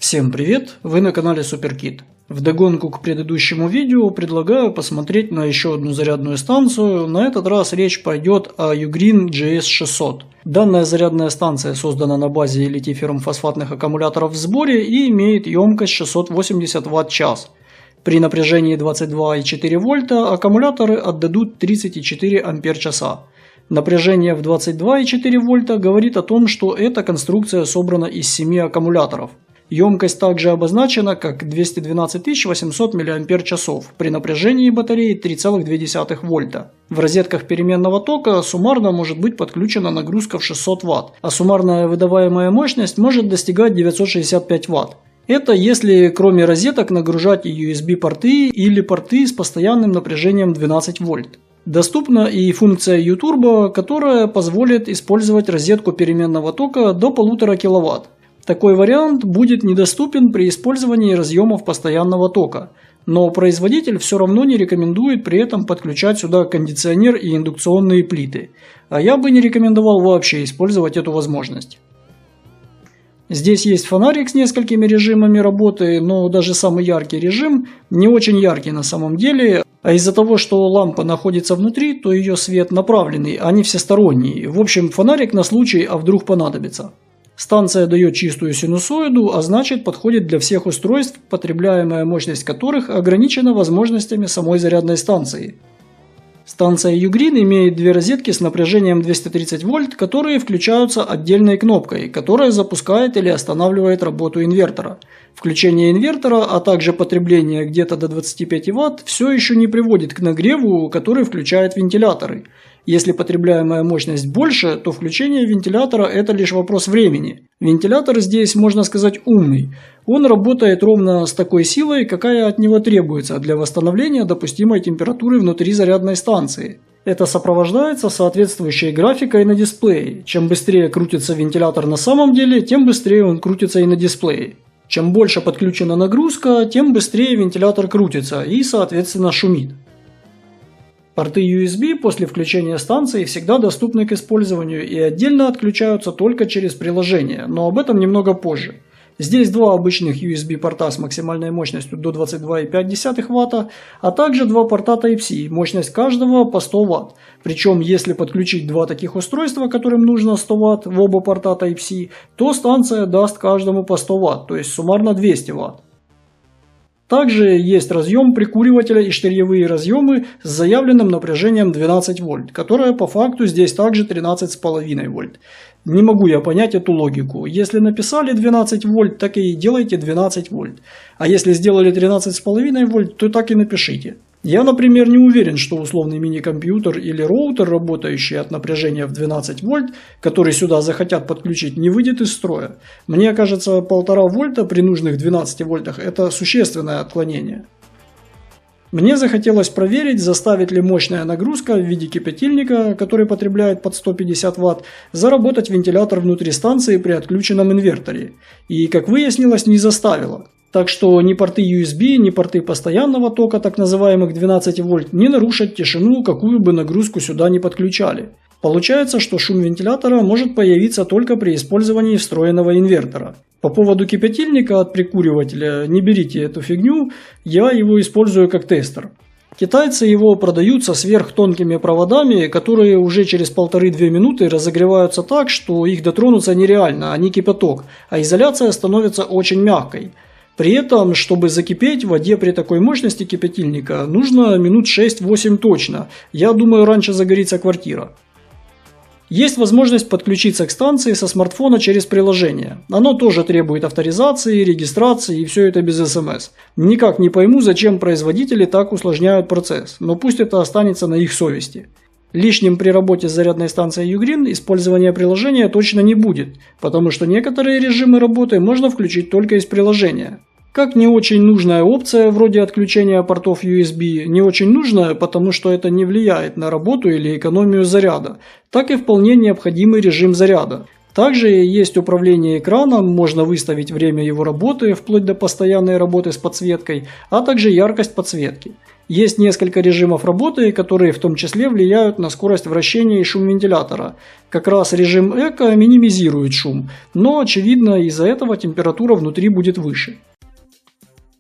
Всем привет! Вы на канале SuperKit. Вдогонку к предыдущему видео предлагаю посмотреть на еще одну зарядную станцию. На этот раз речь пойдет о Ugreen GS600. Данная зарядная станция создана на базе литий-феррум-фосфатных аккумуляторов в сборе и имеет емкость 680 Вт-час. При напряжении 22,4 вольта аккумуляторы отдадут 34 Ампер-часа. Напряжение в 22,4 вольта говорит о том, что эта конструкция собрана из 7 аккумуляторов. Емкость также обозначена как 212 800 мАч при напряжении батареи 3,2 вольта. В розетках переменного тока суммарно может быть подключена нагрузка в 600 Вт, а суммарная выдаваемая мощность может достигать 965 Вт. Это если кроме розеток нагружать и USB-порты или порты с постоянным напряжением 12 вольт. Доступна и функция U-Turbo, которая позволит использовать розетку переменного тока до 1,5 кВт. Такой вариант будет недоступен при использовании разъемов постоянного тока, но производитель все равно не рекомендует при этом подключать сюда кондиционер и индукционные плиты, а я бы не рекомендовал вообще использовать эту возможность. Здесь есть фонарик с несколькими режимами работы, но даже самый яркий режим не очень яркий на самом деле, а из-за того, что лампа находится внутри, то ее свет направленный, а не всесторонний. В общем, фонарик на случай, а вдруг понадобится. Станция дает чистую синусоиду, а значит подходит для всех устройств, потребляемая мощность которых ограничена возможностями самой зарядной станции. Станция Ugreen имеет две розетки с напряжением 230 вольт, которые включаются отдельной кнопкой, которая запускает или останавливает работу инвертора. Включение инвертора, а также потребление где-то до 25 Вт все еще не приводит к нагреву, который включает вентиляторы. Если потребляемая мощность больше, то включение вентилятора – это лишь вопрос времени. Вентилятор здесь, можно сказать, умный. Он работает ровно с такой силой, какая от него требуется для восстановления допустимой температуры внутри зарядной станции. Это сопровождается соответствующей графикой на дисплее. Чем быстрее крутится вентилятор на самом деле, тем быстрее он крутится и на дисплее. Чем больше подключена нагрузка, тем быстрее вентилятор крутится и, соответственно, шумит. Порты USB после включения станции всегда доступны к использованию и отдельно отключаются только через приложение, но об этом немного позже. Здесь два обычных USB порта с максимальной мощностью до 22,5 Вт, а также два порта Type-C, мощность каждого по 100 Вт. Причем, если подключить два таких устройства, которым нужно 100 Вт в оба порта Type-C, то станция даст каждому по 100 Вт, то есть суммарно 200 Вт. Также есть разъем прикуривателя и штырьевые разъемы с заявленным напряжением 12 вольт, которое по факту здесь также 13,5 вольт. Не могу я понять эту логику. Если написали 12 вольт, так и делайте 12 вольт. А если сделали 13,5 вольт, то так и напишите. Я, например, не уверен, что условный мини-компьютер или роутер, работающий от напряжения в 12 вольт, который сюда захотят подключить, не выйдет из строя. Мне кажется, 1,5 вольта при нужных 12 вольтах – это существенное отклонение. Мне захотелось проверить, заставит ли мощная нагрузка в виде кипятильника, который потребляет под 150 Вт, заработать вентилятор внутри станции при отключенном инверторе. И, как выяснилось, не заставила. Так что ни порты USB, ни порты постоянного тока, так называемых 12 вольт, не нарушат тишину, какую бы нагрузку сюда не подключали. Получается, что шум вентилятора может появиться только при использовании встроенного инвертора. По поводу кипятильника от прикуривателя, не берите эту фигню, я его использую как тестер. Китайцы его продают со сверхтонкими проводами, которые уже через 1,5-2 минуты разогреваются так, что их дотронуться нереально, они кипяток, а изоляция становится очень мягкой. При этом, чтобы закипеть в воде при такой мощности кипятильника, нужно минут 6-8 точно. Я думаю, раньше загорится квартира. Есть возможность подключиться к станции со смартфона через приложение. Оно тоже требует авторизации, регистрации и все это без СМС. Никак не пойму, зачем производители так усложняют процесс, но пусть это останется на их совести. Лишним при работе с зарядной станцией Ugreen использование приложения точно не будет, потому что некоторые режимы работы можно включить только из приложения. Как не очень нужная опция вроде отключения портов USB, не очень нужная, потому что это не влияет на работу или экономию заряда, так и вполне необходимый режим заряда. Также есть управление экраном, можно выставить время его работы вплоть до постоянной работы с подсветкой, а также яркость подсветки. Есть несколько режимов работы, которые в том числе влияют на скорость вращения и шум вентилятора. Как раз режим эко минимизирует шум, но очевидно из-за этого температура внутри будет выше.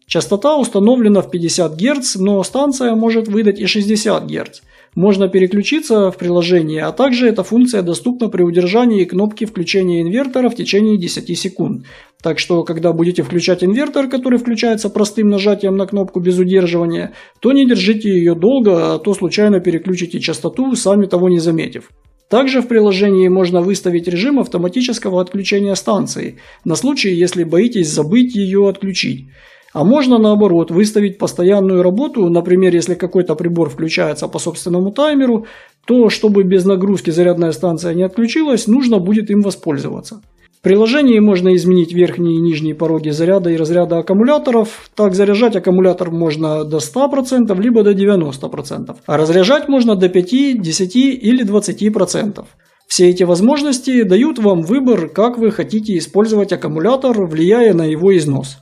Частота установлена в 50 Гц, но станция может выдать и 60 Гц. Можно переключиться в приложении, а также эта функция доступна при удержании кнопки включения инвертора в течение 10 секунд. Так что, когда будете включать инвертор, который включается простым нажатием на кнопку без удерживания, то не держите ее долго, а то случайно переключите частоту, сами того не заметив. Также в приложении можно выставить режим автоматического отключения станции, на случай, если боитесь забыть ее отключить. А можно наоборот выставить постоянную работу, например, если какой-то прибор включается по собственному таймеру, то чтобы без нагрузки зарядная станция не отключилась, нужно будет им воспользоваться. В приложении можно изменить верхние и нижние пороги заряда и разряда аккумуляторов. Так заряжать аккумулятор можно до 100%, либо до 90%, а разряжать можно до 5, 10 или 20%. Все эти возможности дают вам выбор, как вы хотите использовать аккумулятор, влияя на его износ.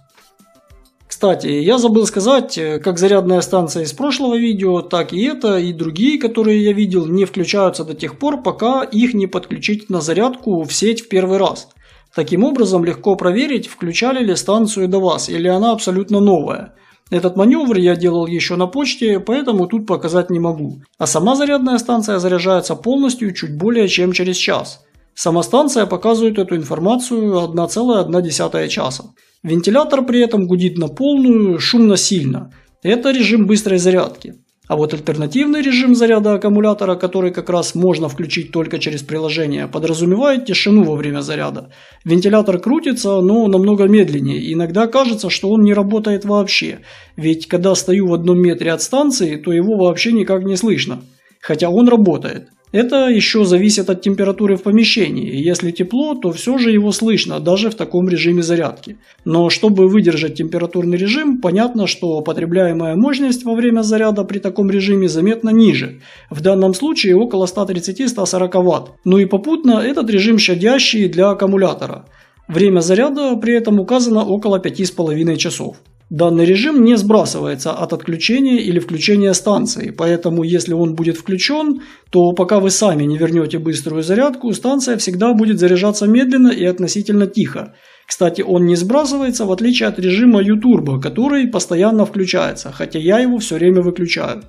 Кстати, я забыл сказать, как зарядная станция из прошлого видео, так и это, и другие, которые я видел, не включаются до тех пор, пока их не подключить на зарядку в сеть в первый раз. Таким образом, легко проверить, включали ли станцию до вас, или она абсолютно новая. Этот маневр я делал еще на почте, поэтому тут показать не могу. А сама зарядная станция заряжается полностью чуть более чем через час. Сама станция показывает эту информацию 1,1 часа. Вентилятор при этом гудит на полную, шумно сильно. Это режим быстрой зарядки. А вот альтернативный режим заряда аккумулятора, который как раз можно включить только через приложение, подразумевает тишину во время заряда. Вентилятор крутится, но намного медленнее. Иногда кажется, что он не работает вообще. Ведь когда стою в 1 метре от станции, то его вообще никак не слышно. Хотя он работает. Это еще зависит от температуры в помещении. Если тепло, то все же его слышно, даже в таком режиме зарядки. Но чтобы выдержать температурный режим, понятно, что потребляемая мощность во время заряда при таком режиме заметно ниже. В данном случае около 130-140 Вт. Ну и попутно этот режим щадящий для аккумулятора. Время заряда при этом указано около 5,5 часов. Данный режим не сбрасывается от отключения или включения станции, поэтому если он будет включен, то пока вы сами не вернете быструю зарядку, станция всегда будет заряжаться медленно и относительно тихо. Кстати, он не сбрасывается в отличие от режима U-Turbo, который постоянно включается, хотя я его все время выключаю.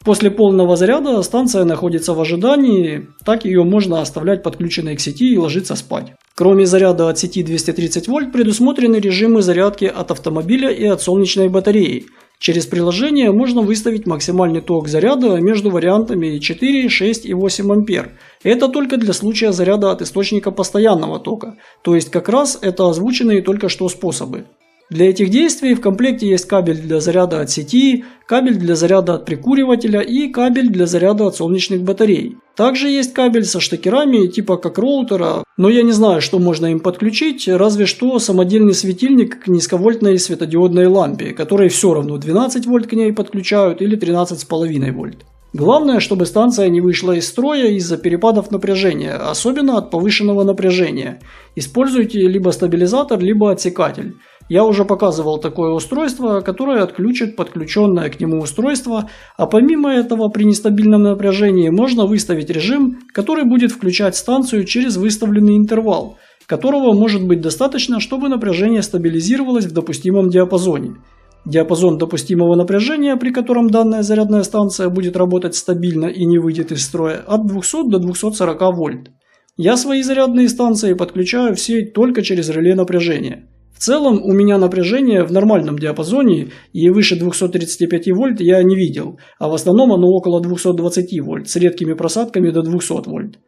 После полного заряда станция находится в ожидании, так ее можно оставлять подключенной к сети и ложиться спать. Кроме заряда от сети 230 вольт предусмотрены режимы зарядки от автомобиля и от солнечной батареи. Через приложение можно выставить максимальный ток заряда между вариантами 4, 6 и 8 ампер. Это только для случая заряда от источника постоянного тока, то есть как раз это озвученные только что способы. Для этих действий в комплекте есть кабель для заряда от сети, кабель для заряда от прикуривателя и кабель для заряда от солнечных батарей. Также есть кабель со штекерами типа как роутера, но я не знаю, что можно им подключить, разве что самодельный светильник к низковольтной светодиодной лампе, которой все равно 12 вольт к ней подключают или 13,5 вольт. Главное, чтобы станция не вышла из строя из-за перепадов напряжения, особенно от повышенного напряжения. Используйте либо стабилизатор, либо отсекатель. Я уже показывал такое устройство, которое отключит подключенное к нему устройство, а помимо этого при нестабильном напряжении можно выставить режим, который будет включать станцию через выставленный интервал, которого может быть достаточно, чтобы напряжение стабилизировалось в допустимом диапазоне. Диапазон допустимого напряжения, при котором данная зарядная станция будет работать стабильно и не выйдет из строя, от 200 до 240 вольт. Я свои зарядные станции подключаю в сеть только через реле напряжения. В целом у меня напряжение в нормальном диапазоне и выше 235 вольт я не видел, а в основном оно около 220 вольт с редкими просадками до 200 вольт.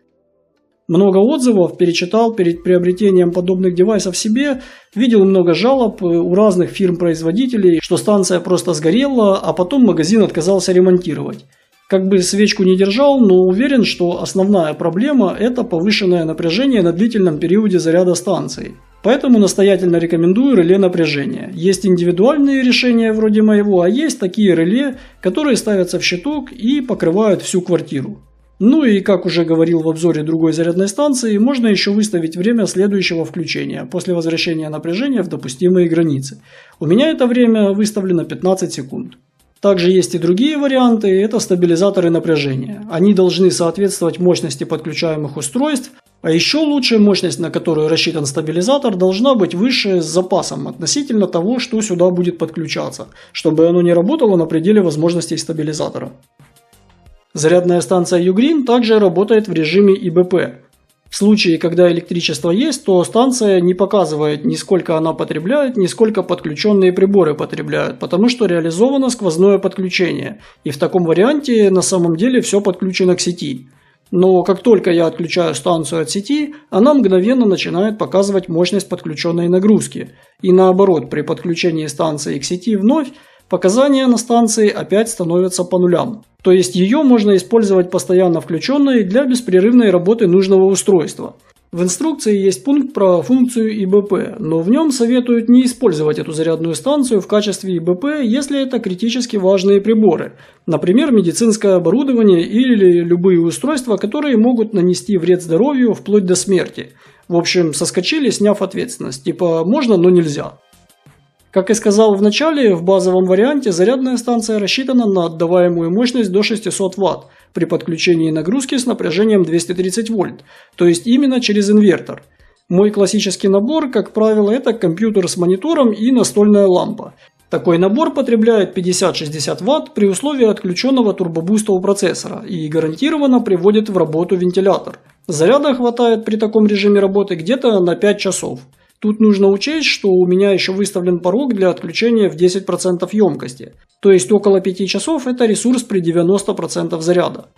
Много отзывов перечитал перед приобретением подобных девайсов себе, видел много жалоб у разных фирм-производителей, что станция просто сгорела, а потом магазин отказался ремонтировать. Как бы свечку не держал, но уверен, что основная проблема – это повышенное напряжение на длительном периоде заряда станции. Поэтому настоятельно рекомендую реле напряжения. Есть индивидуальные решения вроде моего, а есть такие реле, которые ставятся в щиток и покрывают всю квартиру. Ну и, как уже говорил в обзоре другой зарядной станции, можно еще выставить время следующего включения, после возвращения напряжения в допустимые границы. У меня это время выставлено 15 секунд. Также есть и другие варианты, это стабилизаторы напряжения. Они должны соответствовать мощности подключаемых устройств, а еще лучше мощность, на которую рассчитан стабилизатор, должна быть выше с запасом относительно того, что сюда будет подключаться, чтобы оно не работало на пределе возможностей стабилизатора. Зарядная станция Ugreen также работает в режиме ИБП. В случае, когда электричество есть, то станция не показывает ни сколько она потребляет, ни сколько подключенные приборы потребляют, потому что реализовано сквозное подключение, и в таком варианте на самом деле все подключено к сети. Но как только я отключаю станцию от сети, она мгновенно начинает показывать мощность подключенной нагрузки. И наоборот, при подключении станции к сети вновь, показания на станции опять становятся по нулям. То есть ее можно использовать постоянно включенной для беспрерывной работы нужного устройства. В инструкции есть пункт про функцию ИБП, но в нем советуют не использовать эту зарядную станцию в качестве ИБП, если это критически важные приборы, например, медицинское оборудование или любые устройства, которые могут нанести вред здоровью вплоть до смерти. В общем, соскочили, сняв ответственность, типа можно, но нельзя. Как и сказал в начале, в базовом варианте зарядная станция рассчитана на отдаваемую мощность до 600 Вт при подключении нагрузки с напряжением 230 вольт, то есть именно через инвертор. Мой классический набор, как правило, это компьютер с монитором и настольная лампа. Такой набор потребляет 50-60 Вт при условии отключенного турбобуста у процессора и гарантированно приводит в работу вентилятор. Заряда хватает при таком режиме работы где-то на 5 часов. Тут нужно учесть, что у меня еще выставлен порог для отключения в 10% емкости, то есть около 5 часов это ресурс при 90% заряда.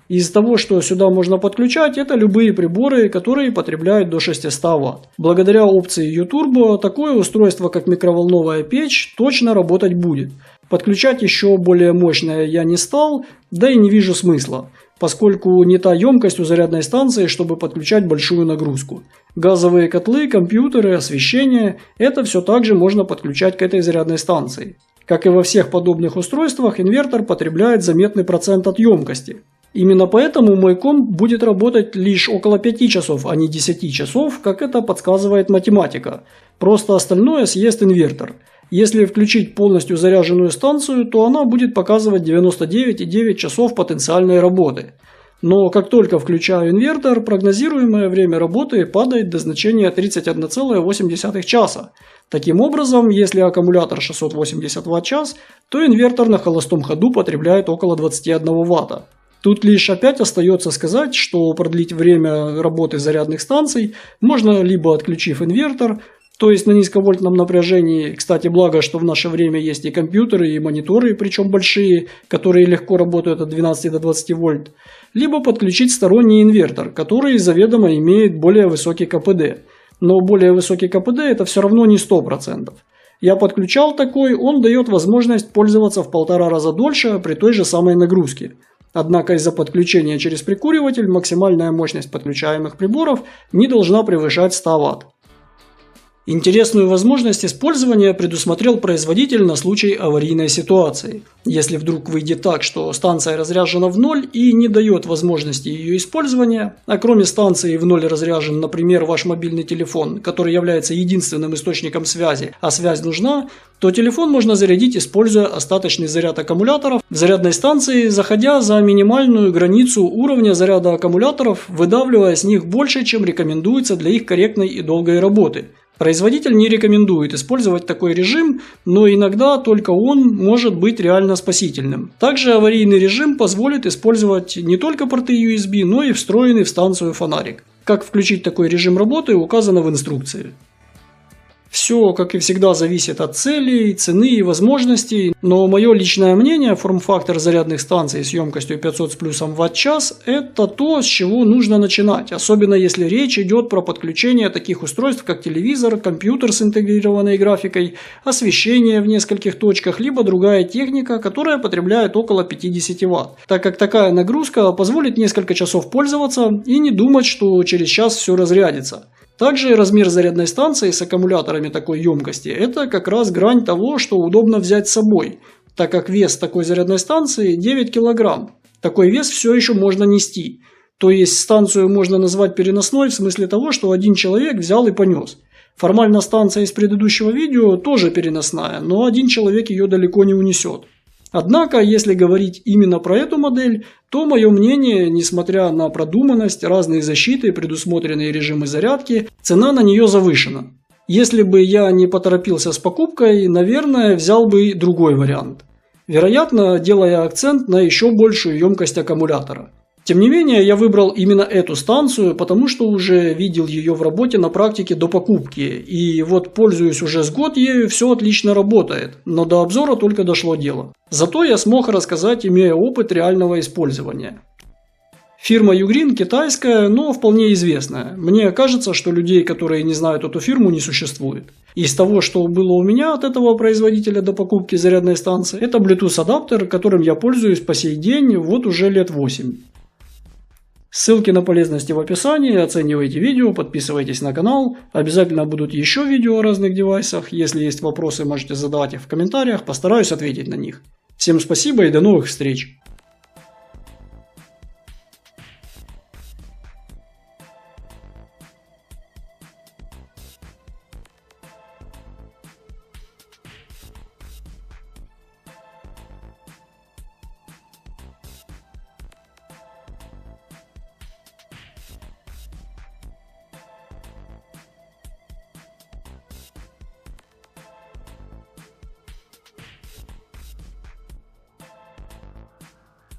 Из того, что сюда можно подключать, это любые приборы, которые потребляют до 600 Вт. Благодаря опции U-Turbo такое устройство, как микроволновая печь, точно работать будет. Подключать еще более мощное я не стал, да и не вижу смысла, поскольку не та емкость у зарядной станции, чтобы подключать большую нагрузку. Газовые котлы, компьютеры, освещение – это все также можно подключать к этой зарядной станции. Как и во всех подобных устройствах, инвертор потребляет заметный процент от емкости. Именно поэтому мой комп будет работать лишь около 5 часов, а не 10 часов, как это подсказывает математика. Просто остальное съест инвертор. Если включить полностью заряженную станцию, то она будет показывать 99,9 часов потенциальной работы. Но как только включаю инвертор, прогнозируемое время работы падает до значения 31,8 часа. Таким образом, если аккумулятор 680 Вт-час, то инвертор на холостом ходу потребляет около 21 Вт. Тут лишь опять остается сказать, что продлить время работы зарядных станций можно либо отключив инвертор, то есть на низковольтном напряжении. Кстати, благо, что в наше время есть и компьютеры, и мониторы, причем большие, которые легко работают от 12 до 20 вольт. Либо подключить сторонний инвертор, который заведомо имеет более высокий КПД. Но более высокий КПД это все равно не 100%. Я подключал такой, он дает возможность пользоваться в 1,5 раза дольше при той же самой нагрузке. Однако из-за подключения через прикуриватель максимальная мощность подключаемых приборов не должна превышать 100 Вт. Интересную возможность использования предусмотрел производитель на случай аварийной ситуации. Если вдруг выйдет так, что станция разряжена в ноль и не дает возможности ее использования, а кроме станции в ноль разряжен, например, ваш мобильный телефон, который является единственным источником связи, а связь нужна, то телефон можно зарядить, используя остаточный заряд аккумуляторов в зарядной станции, заходя за минимальную границу уровня заряда аккумуляторов, выдавливая с них больше, чем рекомендуется для их корректной и долгой работы. Производитель не рекомендует использовать такой режим, но иногда только он может быть реально спасительным. Также аварийный режим позволит использовать не только порты USB, но и встроенный в станцию фонарик. Как включить такой режим работы, указано в инструкции. Все, как и всегда, зависит от целей, цены и возможностей, но мое личное мнение, форм-фактор зарядных станций с емкостью 500 с плюсом Вт-час – это то, с чего нужно начинать, особенно если речь идет про подключение таких устройств, как телевизор, компьютер с интегрированной графикой, освещение в нескольких точках, либо другая техника, которая потребляет около 50 Вт, так как такая нагрузка позволит несколько часов пользоваться и не думать, что через час все разрядится. Также размер зарядной станции с аккумуляторами такой емкости – это как раз грань того, что удобно взять с собой, так как вес такой зарядной станции 9 кг. Такой вес все еще можно нести. То есть станцию можно назвать переносной в смысле того, что один человек взял и понес. Формально станция из предыдущего видео тоже переносная, но один человек ее далеко не унесет. Однако, если говорить именно про эту модель, то мое мнение, несмотря на продуманность, разные защиты, предусмотренные режимы зарядки, цена на нее завышена. Если бы я не поторопился с покупкой, наверное, взял бы другой вариант. Вероятно, делая акцент на еще большую емкость аккумулятора. Тем не менее, я выбрал именно эту станцию, потому что уже видел ее в работе на практике до покупки. И вот, пользуюсь уже с год ею, все отлично работает, но до обзора только дошло дело. Зато я смог рассказать, имея опыт реального использования. Фирма Ugreen китайская, но вполне известная. Мне кажется, что людей, которые не знают эту фирму, не существует. Из того, что было у меня от этого производителя до покупки зарядной станции, это Bluetooth адаптер, которым я пользуюсь по сей день вот уже лет 8. Ссылки на полезности в описании, оценивайте видео, подписывайтесь на канал, обязательно будут еще видео о разных девайсах, если есть вопросы, можете задавать их в комментариях, постараюсь ответить на них. Всем спасибо и до новых встреч!